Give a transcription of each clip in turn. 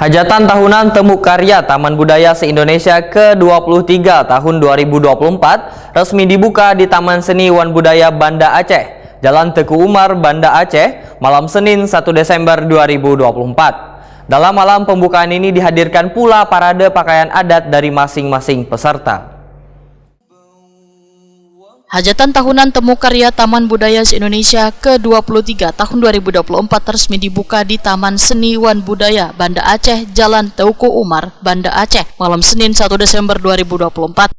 Hajatan tahunan Temu Karya Taman Budaya se-Indonesia ke-23 tahun 2024 resmi dibuka di Taman Seni Wan Budaya Banda Aceh, Jalan Teguh Umar, Banda Aceh, malam Senin 1 Desember 2024. Dalam malam pembukaan ini dihadirkan pula parade pakaian adat dari masing-masing peserta. Hajatan tahunan Temu Karya Taman Budaya se-Indonesia ke-23 tahun 2024 resmi dibuka di Taman Seni Wan Budaya Banda Aceh, Jalan Teguh Umar, Banda Aceh, malam Senin 1 Desember 2024.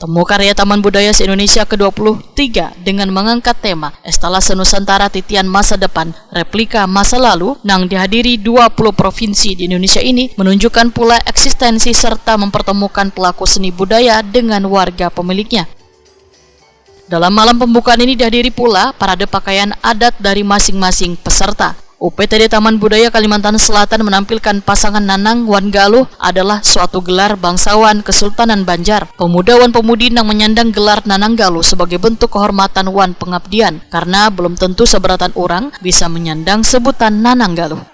Temu Karya Taman Budaya se-Indonesia ke-23 dengan mengangkat tema Estalase Nusantara Titian Masa Depan, Replika Masa Lalu yang dihadiri 20 provinsi di Indonesia ini menunjukkan pula eksistensi serta mempertemukan pelaku seni budaya dengan warga pemiliknya. Dalam malam pembukaan ini dihadiri pula parade pakaian adat dari masing-masing peserta. UPTD Taman Budaya Kalimantan Selatan menampilkan pasangan Nanang Wan Galuh adalah suatu gelar bangsawan Kesultanan Banjar. Pemuda Wan Pemudi yang menyandang gelar Nanang Galuh sebagai bentuk kehormatan Wan pengabdian, karena belum tentu seberatan orang bisa menyandang sebutan Nanang Galuh.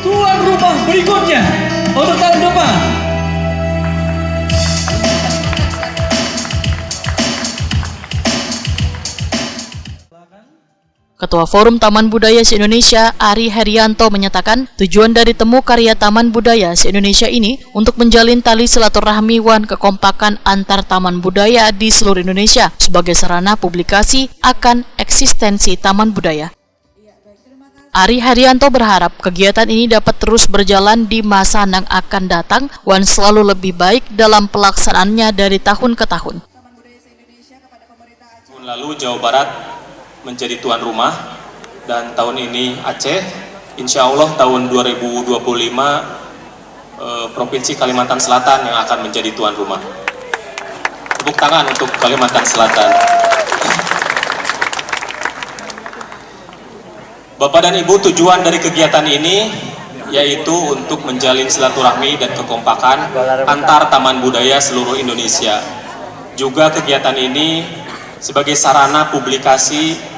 Tuan rumah berikutnya untuk tahun depan. Ketua Forum Taman Budaya se-Indonesia, Ari Herianto, menyatakan tujuan dari Temu Karya Taman Budaya se-Indonesia ini untuk menjalin tali silaturahmi wan kekompakan antar taman budaya di seluruh Indonesia sebagai sarana publikasi akan eksistensi taman budaya. Ari Herianto berharap kegiatan ini dapat terus berjalan di masa yang akan datang wan selalu lebih baik dalam pelaksanaannya dari tahun ke tahun. Tahun lalu Jawa Barat menjadi tuan rumah, dan tahun ini Aceh, insya Allah tahun 2025 Provinsi Kalimantan Selatan yang akan menjadi tuan rumah. Tepuk tangan untuk Kalimantan Selatan. Bapak dan Ibu, tujuan dari kegiatan ini yaitu untuk menjalin silaturahmi dan kekompakan antar taman budaya seluruh Indonesia. Juga kegiatan ini sebagai sarana publikasi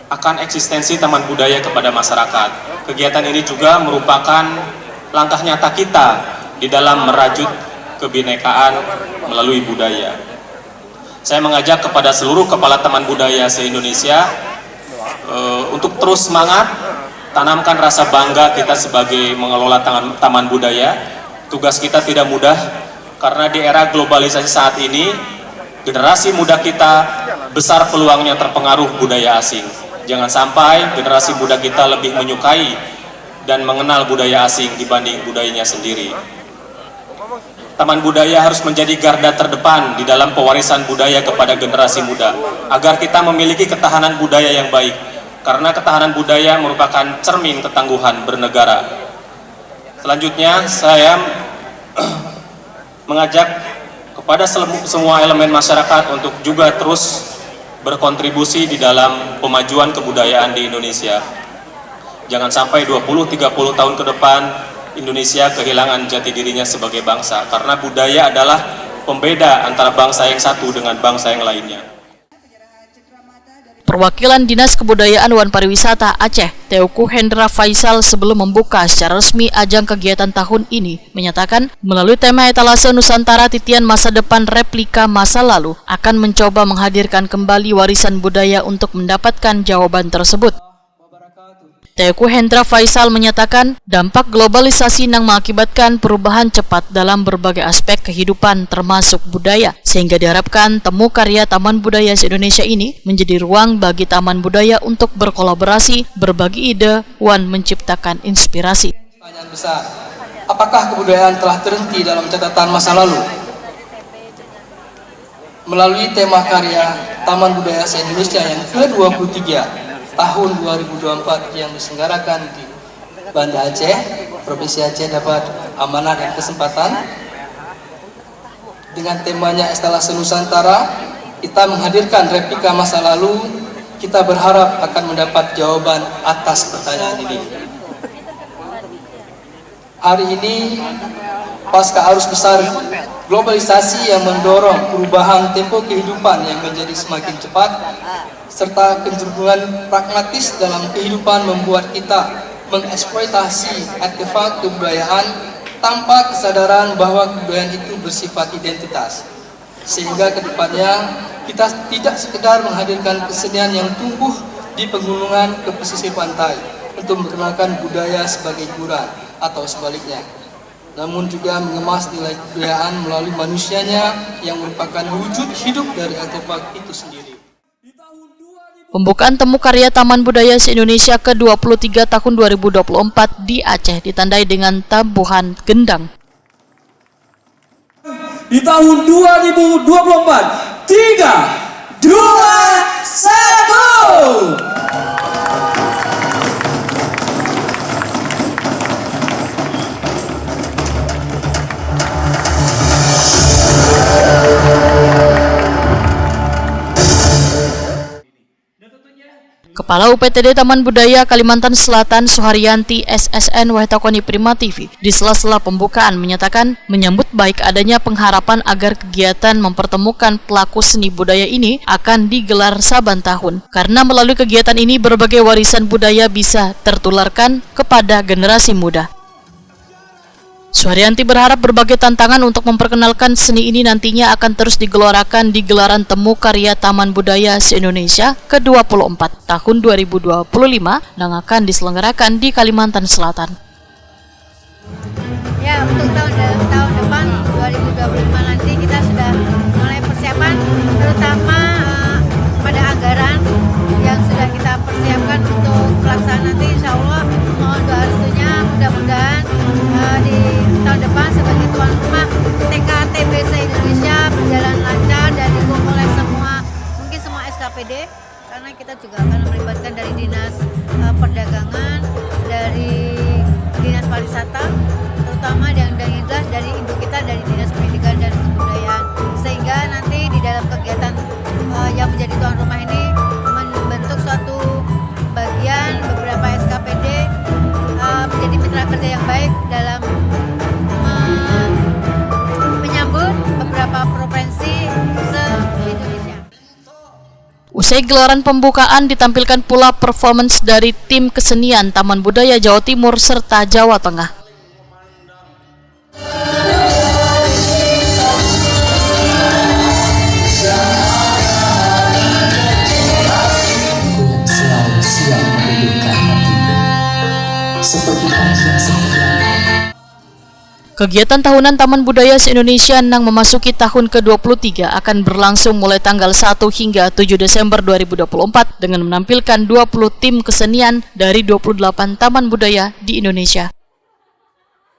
akan eksistensi taman budaya kepada masyarakat. Kegiatan ini juga merupakan langkah nyata kita di dalam merajut kebinekaan melalui budaya. Saya mengajak kepada seluruh kepala taman budaya se-Indonesia untuk terus semangat, tanamkan rasa bangga kita sebagai mengelola taman budaya. Tugas kita tidak mudah, karena di era globalisasi saat ini, generasi muda kita besar peluangnya terpengaruh budaya asing. Jangan sampai generasi muda kita lebih menyukai dan mengenal budaya asing dibanding budayanya sendiri. Taman budaya harus menjadi garda terdepan di dalam pewarisan budaya kepada generasi muda, agar kita memiliki ketahanan budaya yang baik, karena ketahanan budaya merupakan cermin ketangguhan bernegara. Selanjutnya, saya mengajak kepada semua elemen masyarakat untuk juga terus berkontribusi di dalam pemajuan kebudayaan di Indonesia. Jangan sampai 20-30 tahun ke depan Indonesia kehilangan jati dirinya sebagai bangsa, karena budaya adalah pembeda antara bangsa yang satu dengan bangsa yang lainnya. Perwakilan Dinas Kebudayaan Wan Pariwisata Aceh, Teuku Hendra Faisal, sebelum membuka secara resmi ajang kegiatan tahun ini, menyatakan melalui tema Etalase Nusantara Titian Masa Depan, Replika Masa Lalu akan mencoba menghadirkan kembali warisan budaya untuk mendapatkan jawaban tersebut. Teuku Hendra Faisal menyatakan dampak globalisasi yang mengakibatkan perubahan cepat dalam berbagai aspek kehidupan termasuk budaya, sehingga diharapkan Temu Karya Taman Budaya se-Indonesia ini menjadi ruang bagi taman budaya untuk berkolaborasi, berbagi ide, wan menciptakan inspirasi. Pertanyaan besar, apakah kebudayaan telah terhenti dalam catatan masa lalu? Melalui tema karya Taman Budaya se-Indonesia yang ke-23 tahun 2024 yang diselenggarakan di Banda Aceh, Provinsi Aceh dapat amanah dan kesempatan dengan temanya Estalase Nusantara. Kita menghadirkan replika masa lalu. Kita berharap akan mendapat jawaban atas pertanyaan ini. Hari ini pasca arus besar globalisasi yang mendorong perubahan tempo kehidupan yang menjadi semakin cepat, serta kecenderungan pragmatis dalam kehidupan membuat kita mengeksploitasi artefak kebudayaan tanpa kesadaran bahwa kebudayaan itu bersifat identitas. Sehingga kedepannya kita tidak sekedar menghadirkan kesenian yang tumbuh di pegunungan ke pesisir pantai untuk memperkenalkan budaya sebagai hiburan atau sebaliknya, namun juga mengemas nilai kebudayaan melalui manusianya yang merupakan wujud hidup dari artefak itu sendiri. Pembukaan temu karya Taman Budaya se-Indonesia ke-23 tahun 2024 di Aceh ditandai dengan tabuhan gendang. Di tahun 2024, 3, 2, 1. Kepala UPTD Taman Budaya Kalimantan Selatan Suharyanti SSN Wahtakoni Prima TV di sela-sela pembukaan menyatakan menyambut baik adanya pengharapan agar kegiatan mempertemukan pelaku seni budaya ini akan digelar saban tahun karena melalui kegiatan ini berbagai warisan budaya bisa tertularkan kepada generasi muda. Suharyanti berharap berbagai tantangan untuk memperkenalkan seni ini nantinya akan terus digelorakan di gelaran Temu Karya Taman Budaya se-Indonesia ke-24 tahun 2025 yang akan diselenggarakan di Kalimantan Selatan. Ya, untuk tahun depan 2025 nanti kita sudah mulai persiapan, terutama pada anggaran yang sudah kita persiapkan untuk pelaksanaan nanti. Insya Allah mohon doa restunya, mudah-mudahan di tahun depan sebagai tuan rumah TKTB se-Indonesia berjalan lancar dan didukung oleh mungkin semua SKPD, karena kita juga akan melibatkan dari Dinas Perdagangan, dari Dinas Pariwisata, terutama yang jelas dari ibu kita, dari Dinas Pendidikan dan Kebudayaan, sehingga nanti di dalam kegiatan yang menjadi tuan rumah ini membentuk suatu bagian beberapa SKPD menjadi mitra kerja yang baik dalam menyambut beberapa provinsi se-Indonesia. Usai gelaran pembukaan ditampilkan pula performance dari tim kesenian Taman Budaya Jawa Timur serta Jawa Tengah. Kegiatan tahunan Taman Budaya se-Indonesia yang memasuki tahun ke-23 akan berlangsung mulai tanggal 1 hingga 7 Desember 2024 dengan menampilkan 20 tim kesenian dari 28 taman budaya di Indonesia.